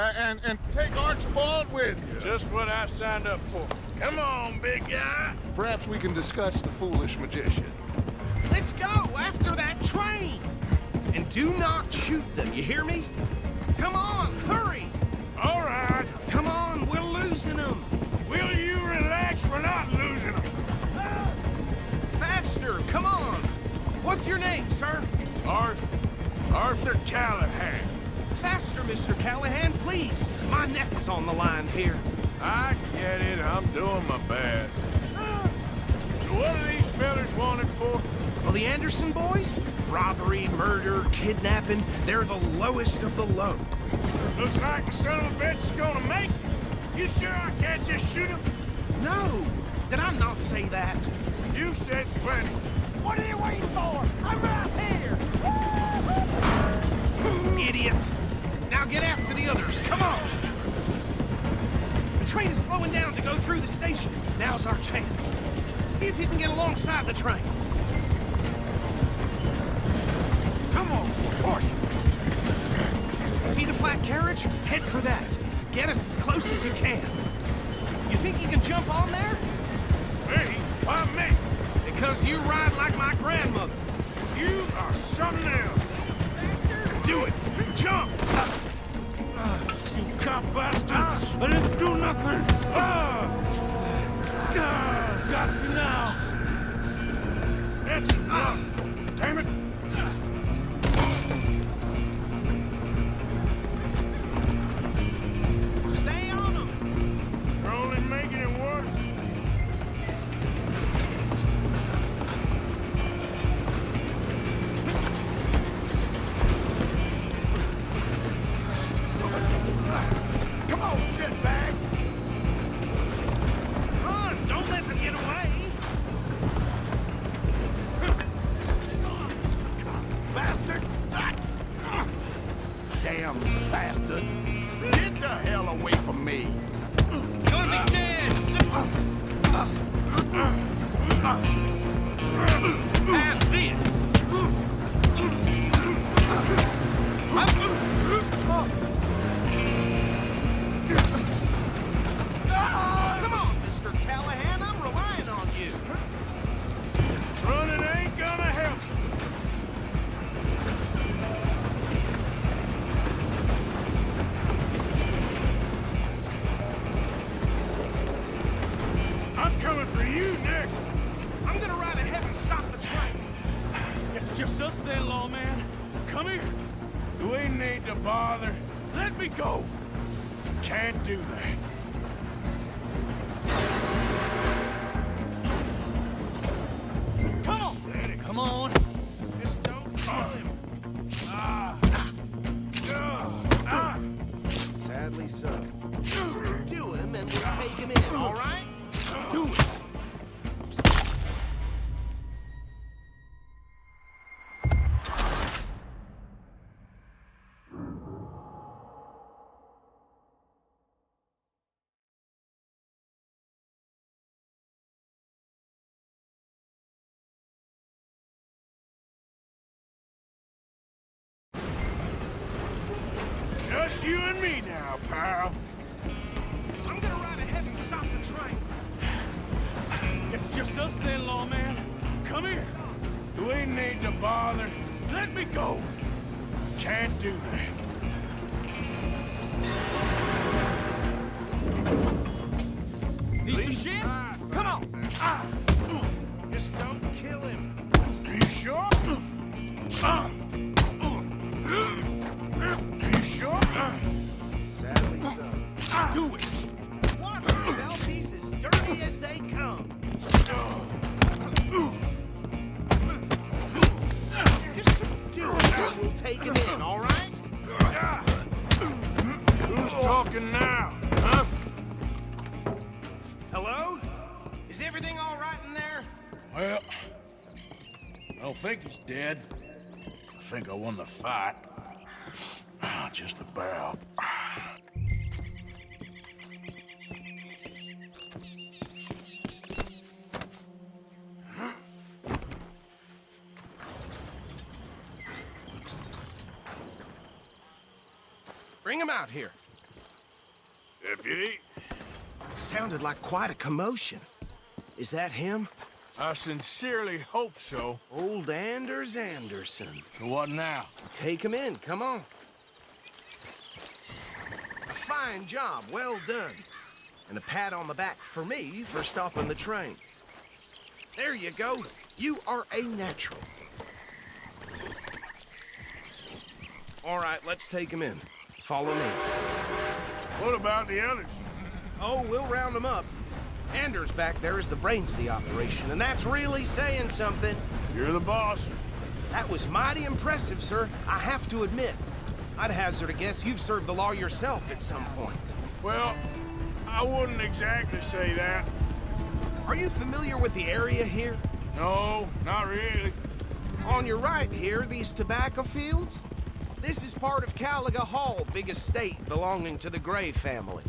And take Archibald with you. Just what I signed up for. Come on, big guy. Perhaps we can discuss the foolish magician. Let's go after that train! And do not shoot them, you hear me? Come on, hurry! All right. Come on, we're losing them! Will you relax? We're not losing them. Faster, come on! What's your name, sir? Arthur Callahan. Faster, Mr. Callahan, please! My neck is on the line here. I get it. I'm doing my best. So what are these fellas wanted for? Well, the Anderson boys? Robbery, murder, kidnapping, they're the lowest of the low. Looks like the son of a bitch is gonna make it. You sure I can't just shoot him? No! Did I not say that? You've said plenty. What are you waiting for? I'm right here! Idiot! Now get after the others, come on! The train is slowing down to go through the station. Now's our chance. See if you can get alongside the train. Come on, push! See the flat carriage? Head for that. Get us as close as you can. You think you can jump on there? Me? Why me? Because you ride like my grandmother. You are something else. Do it! Jump! You cop bastard! I didn't do nothing! Got you now! That's enough! Damn it! Stay on them! You're only making it worse. Come on, shitbag! Run! Don't let them get away! Bastard! Damn bastard! Get the hell away from me! Gonna be dead soon! Have this! Come on, Mr. Callahan, I'm relying on you. Running ain't gonna help. I'm coming for you next. I'm gonna ride ahead and stop the train. It's just us then, lawman. Come here. Do we need to bother? Let me go. Can't do that. Come on. Come on. Just don't kill him. Sadly so. Do him and we'll take him in, all right? Do it. Just you and me now, pal. I'm gonna ride ahead and stop the train. It's just us then, lawman. Come here. Do we need to bother? Let me go. Can't do that. Need some gin? Come on. Just don't kill him. Are you sure? Are you sure? Sadly so. Do it. Watch yourself. He's as dirty as they come. Just do it and we'll take him in, all right? Who's talking now, huh? Hello? Is everything all right in there? Well, I don't think he's dead. I think I won the fight. Just about. Bring him out here. Deputy, Sounded like quite a commotion. Is that him? I sincerely hope so. Old Anders Anderson. So what now? Take him in, come on. A fine job, well done. And a pat on the back for me for stopping the train. There you go. You are a natural. All right, let's take him in. Follow me. What about the others? Oh, we'll round them up. Anders back there is the brains of the operation, and that's really saying something. You're the boss. That was mighty impressive, sir. I have to admit. I'd hazard a guess you've served the law yourself at some point. Well, I wouldn't exactly say that. Are you familiar with the area here? No, not really. On your right here, these tobacco fields? This is part of Caliga Hall, big estate belonging to the Gray family.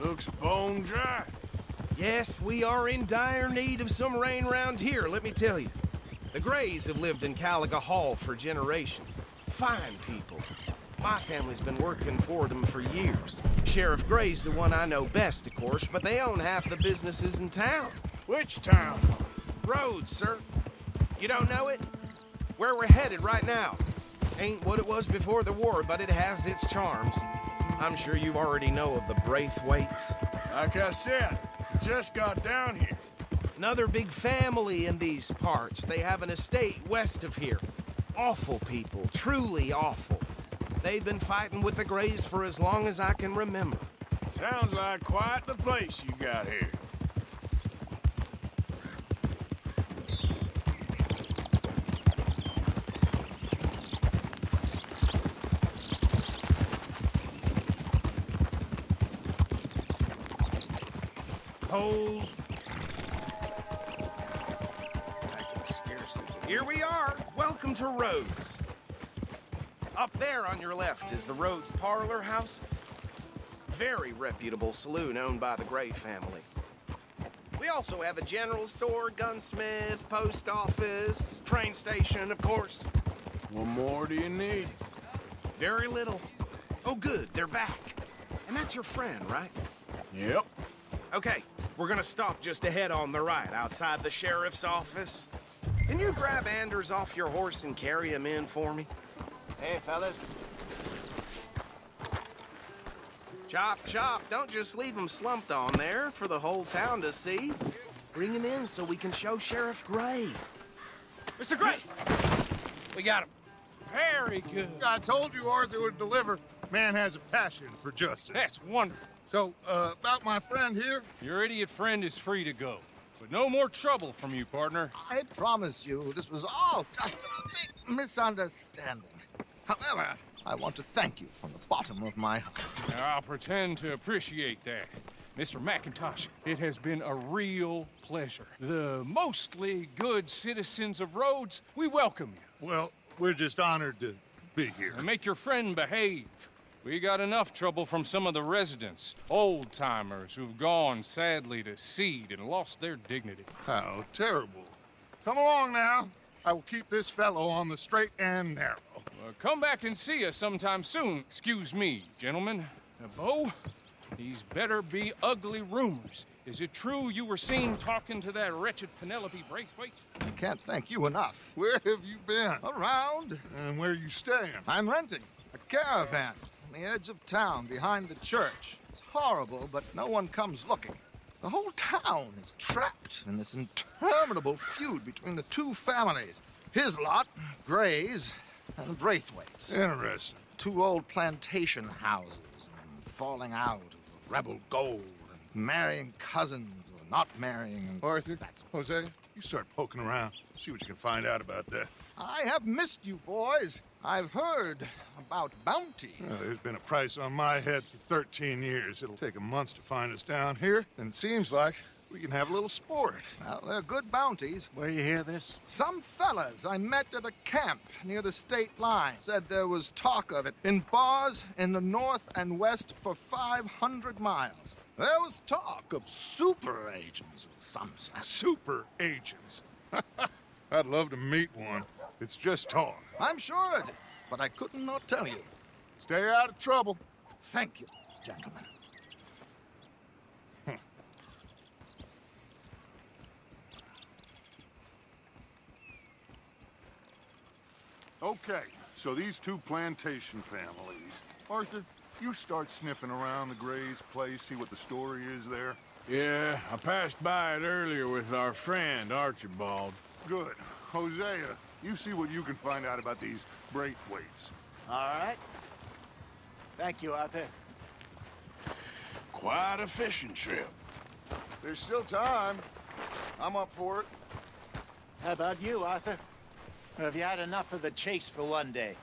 Looks bone dry. Yes, we are in dire need of some rain round here, let me tell you. The Grays have lived in Caliga Hall for generations. Fine people. My family's been working for them for years. Sheriff Gray's the one I know best, of course, but they own half the businesses in town. Which town? Rhodes, sir. You don't know it? Where we're headed right now. Ain't what it was before the war, but it has its charms. I'm sure you already know of the Braithwaites. Like I said, just got down here. Another big family in these parts. They have an estate west of here. Awful people, truly awful. They've been fighting with the Grays for as long as I can remember. Sounds like quite the place you got here. Hold. Here we are. Welcome to Rhodes. Up there on your left is the Rhodes Parlor House. Very reputable saloon owned by the Gray family. We also have a general store, gunsmith, post office, train station, of course. What more do you need? Very little. Oh, good, they're back. And that's your friend, right? Yep. Okay, we're gonna stop just ahead on the right, outside the sheriff's office. Can you grab Anders off your horse and carry him in for me? Hey, fellas. Chop, chop, don't just leave him slumped on there for the whole town to see. Bring him in so we can show Sheriff Gray. Mr. Gray! We got him. Very good. I told you Arthur would deliver. Man has a passion for justice. That's wonderful. So, about my friend here, Your idiot friend is free to go. But no more trouble from you, partner. I promise you, this was all just a big misunderstanding. However, I want to thank you from the bottom of my heart. Now, I'll pretend to appreciate that. Mr. McIntosh, it has been a real pleasure. The mostly good citizens of Rhodes, we welcome you. well, we're just honored to be here. And make your friend behave. We got enough trouble from some of the residents, old-timers who've gone, sadly, to seed and lost their dignity. How terrible. Come along now. I will keep this fellow on the straight and narrow. Come back and see us sometime soon. Excuse me, gentlemen. Bo, these better be ugly rumors. Is it true you were seen talking to that wretched Penelope Braithwaite? I can't thank you enough. Where have you been? Around, And where you staying? I'm renting a caravan on the edge of town behind the church. It's horrible, but no one comes looking. The whole town is trapped in this interminable feud between the two families. His lot, Gray's, and the Braithwaites. Interesting. Two old plantation houses, and falling out of rebel gold, and marrying cousins or not marrying. And Arthur, Jose, you start poking around. See what you can find out about that. I have missed you, boys. I've heard about bounty. There's been a price on my head for 13 years. It'll take a month to find us down here, and it seems like we can have a little sport. Well, they're good bounties. Where you hear this? Some fellas I met at a camp near the state line said there was talk of it in bars in the north and west for 500 miles. There was talk of super agents of some sort. Super agents. I'd love to meet one. It's just talk. I'm sure it is, but I couldn't not tell you. Stay out of trouble. Thank you, gentlemen. Okay, so these two plantation families. Arthur, you start sniffing around the Gray's place, see what the story is there. Yeah, I passed by it earlier with our friend, Archibald. Good. Hosea, you see what you can find out about these Braithwaites. All right. Thank you, Arthur. Quite a fishing trip. There's still time. I'm up for it. How about you, Arthur? Or have you had enough of the chase for one day?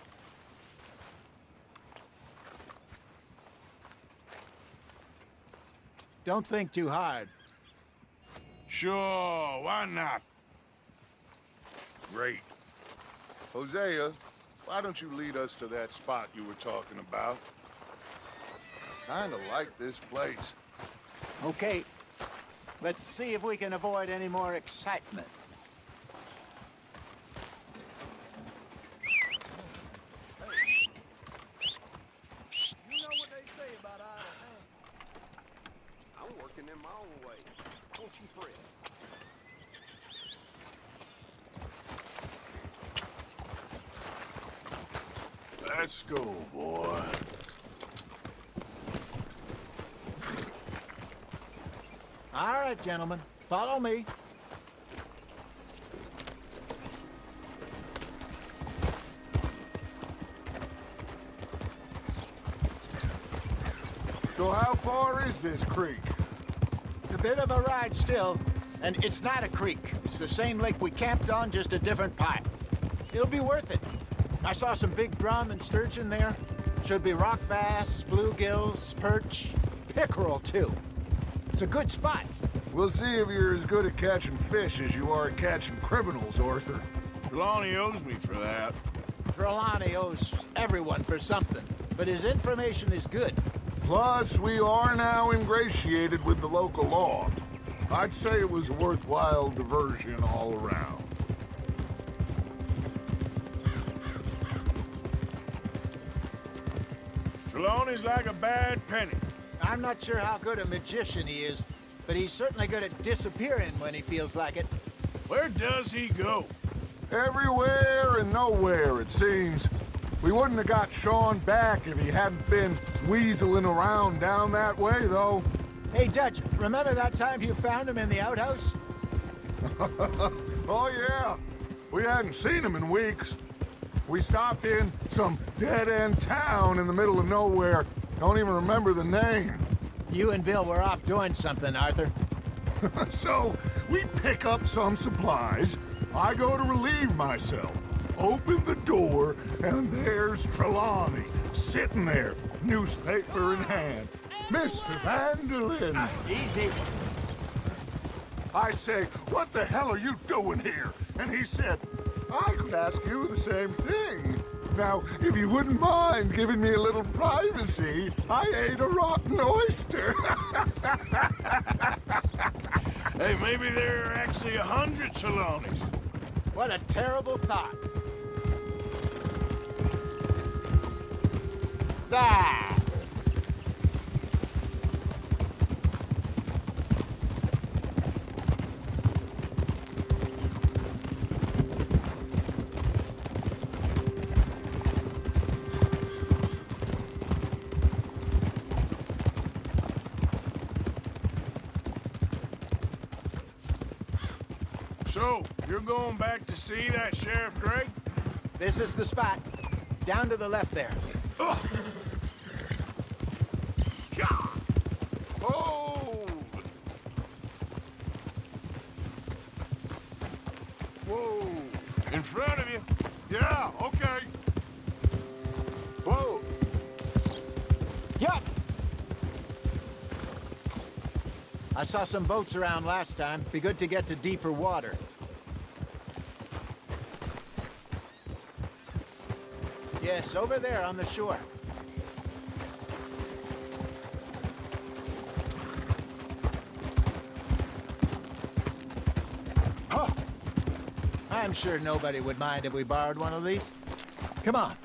Don't think too hard. Sure, why not? Great. Hosea, why don't you lead us to that spot you were talking about? Kinda like this place. Okay. Let's see if we can avoid any more excitement. You know what they say about idle hands. I'm working in my own way. Don't you fret. Let's go, boy. All right, gentlemen. Follow me. So how far is this creek? It's a bit of a ride still, and it's not a creek. It's the same lake we camped on, just a different part. It'll be worth it. I saw some big drum and sturgeon there. Should be rock bass, bluegills, perch, pickerel too. It's a good spot. We'll see if you're as good at catching fish as you are at catching criminals, Arthur. Trelawney owes me for that. Trelawney owes everyone for something, but his information is good. Plus, we are now ingratiated with the local law. I'd say it was a worthwhile diversion all around. Trelawney's like a bad penny. I'm not sure how good a magician he is, but he's certainly good at disappearing when he feels like it. Where does he go? Everywhere and nowhere, it seems. We wouldn't have got Sean back if he hadn't been weaseling around down that way, though. Hey, Dutch, remember that time you found him in the outhouse? Oh, yeah. We hadn't seen him in weeks. We stopped in some dead-end town in the middle of nowhere. Don't even remember the name. You and Bill were off doing something, Arthur. So, we pick up some supplies. I go to relieve myself. Open the door, and there's Trelawney, sitting there, newspaper in hand. Mr. Vanderlyn! Easy. I say, what the hell are you doing here? And he said, I could ask you the same thing. Now, if you wouldn't mind giving me a little privacy, I ate a rotten oyster. Hey, maybe there are actually 100 Trelawneys. What a terrible thought. There! So, you're going back to see that Sheriff Gray? This is the spot. Down to the left there. Hold! Whoa! In front of you. Yeah, okay. Whoa! Yup! I saw some boats around last time. Be good to get to deeper water. Yes, over there on the shore. Huh. I'm sure nobody would mind if we borrowed one of these. Come on.